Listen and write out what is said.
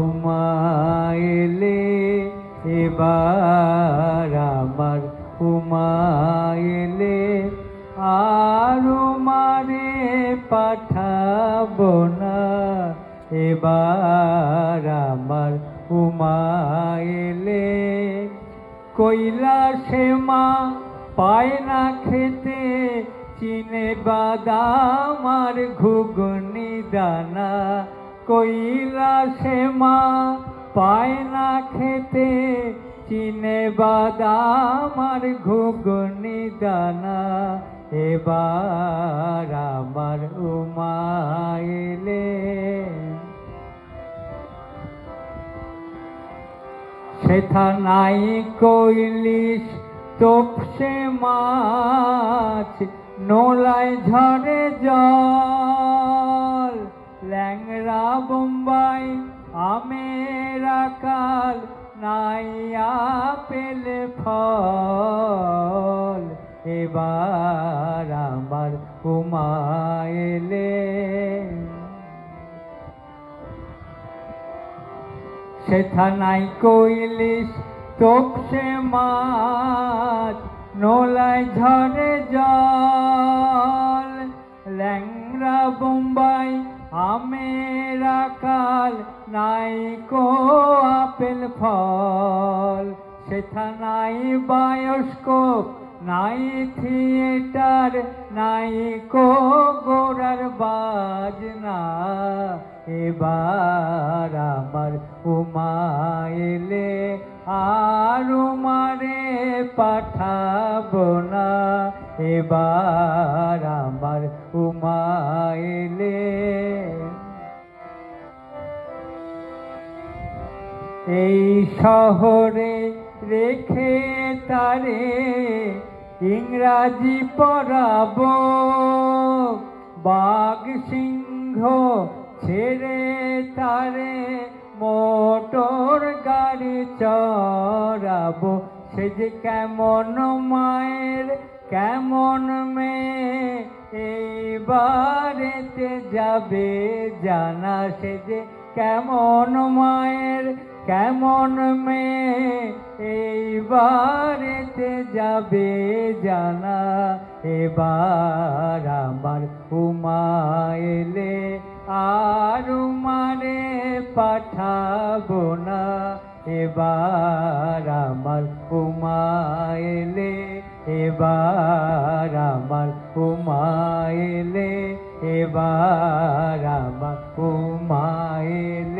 উমাইলে এবার আমার উমাইলে আর মারে পাঠাবো না, এবার আমার উমাইলে কৈলাসে মা পায় না খেতে চিনে বাদাম আর ঘুগনি দানা, কৈলাসে মা পায় না খেতে চিনে বাদাম আর ঘুগনি দানা, এবার আমার উমাইলে সেথা নাই কৈলিশ তোপসে মাছ, নোলায় ঝরে জল, ল্যাংড়া বোম্বাই আমের আকাল, নাই আপেল ফল, এবার আমার উমাইলে সেথা নাই কৈলিশ তোপসে মাছ, নোলায় ঝরে জল, ল্যাংড়া বোম্বাই আমের আকাল, নাই কো আপেল ফল, সেথা নাই বায়োস্কোপ নাই থিয়েটার, নাই কো গোড়ার বাজনা, এবার আমার উমাইলে আর উমারে পাঠাবো না, এবার আমার উমাইলে এই শহরে রেখে তারে ইংরাজি পড়াবো, বাঘ সিংহ ছেড়ে তারে মোটর গাড়ি চড়াবো, সে যে কেমন মায়ের কেমন মেয়ে এইবারেতে যাবে জানা, সে যে কেমন মায়ের কেমন মেয়ে এইবারেতে যাবে জানা, এবার আমার উমাইলে আর উমারে পাঠাবো না, এবার আমার উমাইলে, এবার আমার উমাইলে, এবার আমার উমাইলে।